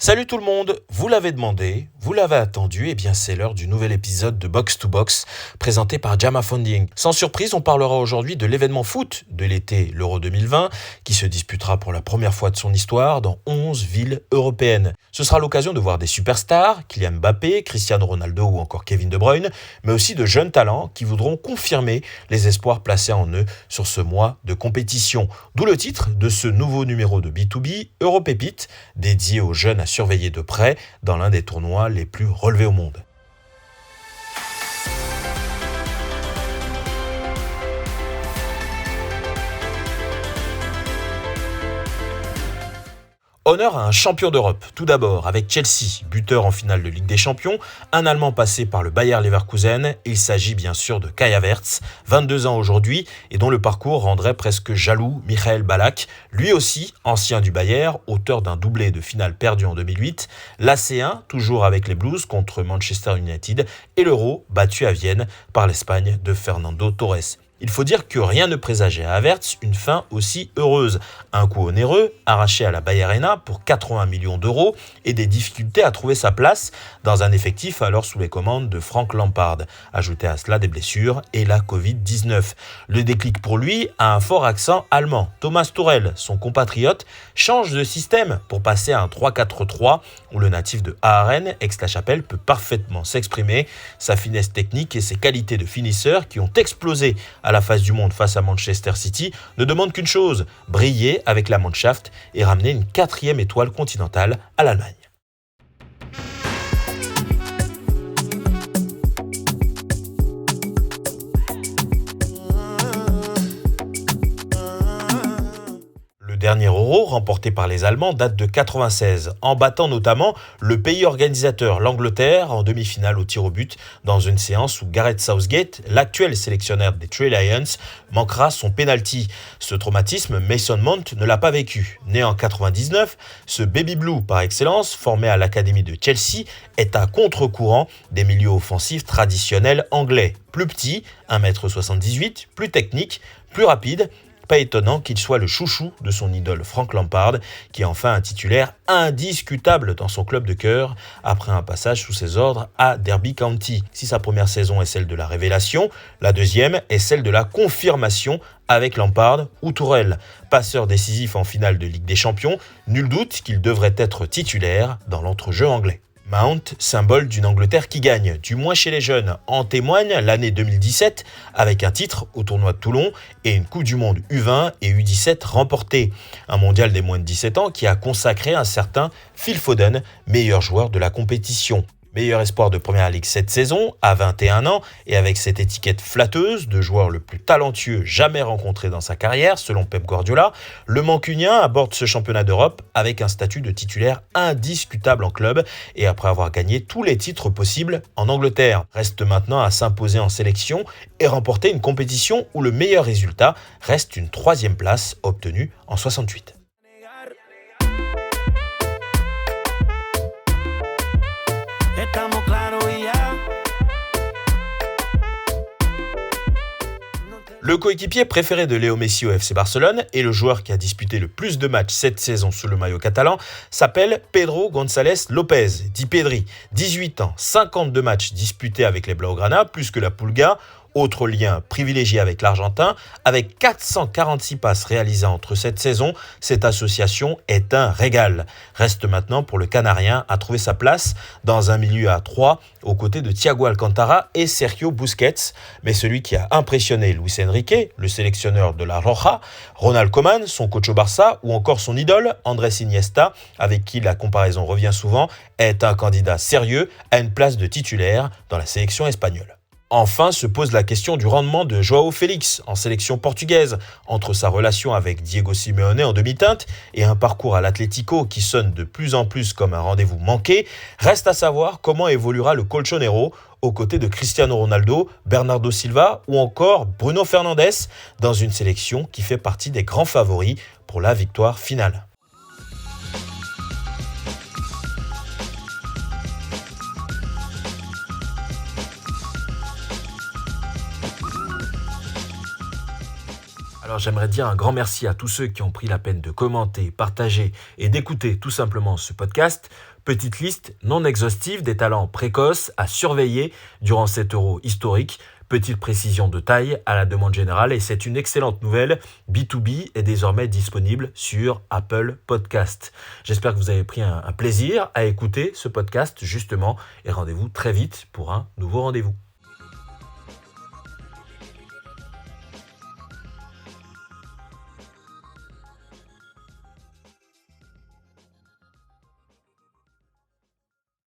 Salut tout le monde, vous l'avez demandé, vous l'avez attendu, et bien c'est l'heure du nouvel épisode de Box to Box présenté par Jama Funding. Sans surprise, on parlera aujourd'hui de l'événement foot de l'été, l'Euro 2020, qui se disputera pour la première fois de son histoire dans 11 villes européennes. Ce sera l'occasion de voir des superstars, Kylian Mbappé, Cristiano Ronaldo ou encore Kevin De Bruyne, mais aussi de jeunes talents qui voudront confirmer les espoirs placés en eux sur ce mois de compétition. D'où le titre de ce nouveau numéro de B2B, Europépite, dédié aux jeunes à surveiller de près dans l'un des tournois les plus relevés au monde. Honneur à un champion d'Europe, tout d'abord avec Chelsea, buteur en finale de Ligue des Champions, un Allemand passé par le Bayer Leverkusen, il s'agit bien sûr de Kai Havertz, 22 ans aujourd'hui, et dont le parcours rendrait presque jaloux Michael Ballack, lui aussi ancien du Bayer, auteur d'un doublé de finale perdu en 2008, l'AC1, toujours avec les Blues contre Manchester United, et l'Euro, battu à Vienne par l'Espagne de Fernando Torres. Il faut dire que rien ne présageait à Havertz une fin aussi heureuse. Un coup onéreux, arraché à la Bayer Arena pour 80 millions d'euros et des difficultés à trouver sa place dans un effectif alors sous les commandes de Frank Lampard. Ajoutez à cela des blessures et la Covid-19. Le déclic pour lui a un fort accent allemand. Thomas Tuchel, son compatriote, change de système pour passer à un 3-4-3 où le natif de Aaren, Aix-la-Chapelle, peut parfaitement s'exprimer. Sa finesse technique et ses qualités de finisseur qui ont explosé à la face du monde face à Manchester City ne demandent qu'une chose, briller avec la Mannschaft et ramener une 4e étoile continentale à l'Allemagne. Le dernier Euro remporté par les Allemands date de 1996, en battant notamment le pays organisateur, l'Angleterre, en demi-finale au tir au but, dans une séance où Gareth Southgate, l'actuel sélectionneur des Three Lions, manquera son penalty. Ce traumatisme, Mason Mount ne l'a pas vécu. Né en 1999, ce baby blue par excellence, formé à l'académie de Chelsea, est à contre-courant des milieux offensifs traditionnels anglais. Plus petit, 1m78, plus technique, plus rapide. Pas étonnant qu'il soit le chouchou de son idole Frank Lampard, qui est enfin un titulaire indiscutable dans son club de cœur après un passage sous ses ordres à Derby County. Si sa première saison est celle de la révélation, la deuxième est celle de la confirmation avec Lampard ou Tourelle. Passeur décisif en finale de Ligue des Champions, nul doute qu'il devrait être titulaire dans l'entrejeu anglais. Mount, symbole d'une Angleterre qui gagne, du moins chez les jeunes. En témoigne l'année 2017 avec un titre au tournoi de Toulon et une Coupe du Monde U20 et U17 remportée. Un mondial des moins de 17 ans qui a consacré un certain Phil Foden, meilleur joueur de la compétition. Meilleur espoir de Première Ligue cette saison, à 21 ans, et avec cette étiquette flatteuse de joueur le plus talentueux jamais rencontré dans sa carrière, selon Pep Guardiola, le Mancunien aborde ce championnat d'Europe avec un statut de titulaire indiscutable en club et après avoir gagné tous les titres possibles en Angleterre. Reste maintenant à s'imposer en sélection et remporter une compétition où le meilleur résultat reste une 3e place obtenue en 68. Le coéquipier préféré de Léo Messi au FC Barcelone et le joueur qui a disputé le plus de matchs cette saison sous le maillot catalan s'appelle Pedro González López, dit Pedri. 18 ans, 52 matchs disputés avec les Blaugrana, plus que la Pulga. Autre lien privilégié avec l'Argentin, avec 446 passes réalisées entre cette saison, cette association est un régal. Reste maintenant pour le Canarien à trouver sa place dans un milieu à 3 aux côtés de Thiago Alcantara et Sergio Busquets. Mais celui qui a impressionné Luis Enrique, le sélectionneur de la Roja, Ronald Koeman, son coach au Barça, ou encore son idole Andrés Iniesta, avec qui la comparaison revient souvent, est un candidat sérieux à une place de titulaire dans la sélection espagnole. Enfin se pose la question du rendement de João Félix en sélection portugaise, entre sa relation avec Diego Simeone en demi-teinte et un parcours à l'Atlético qui sonne de plus en plus comme un rendez-vous manqué. Reste à savoir comment évoluera le Colchonero aux côtés de Cristiano Ronaldo, Bernardo Silva ou encore Bruno Fernandes dans une sélection qui fait partie des grands favoris pour la victoire finale. Alors j'aimerais dire un grand merci à tous ceux qui ont pris la peine de commenter, partager et d'écouter tout simplement ce podcast. Petite liste non exhaustive des talents précoces à surveiller durant cet Euro historique. Petite précision de taille à la demande générale et c'est une excellente nouvelle. B2B est désormais disponible sur Apple Podcast. J'espère que vous avez pris un plaisir à écouter ce podcast justement et rendez-vous très vite pour un nouveau rendez-vous.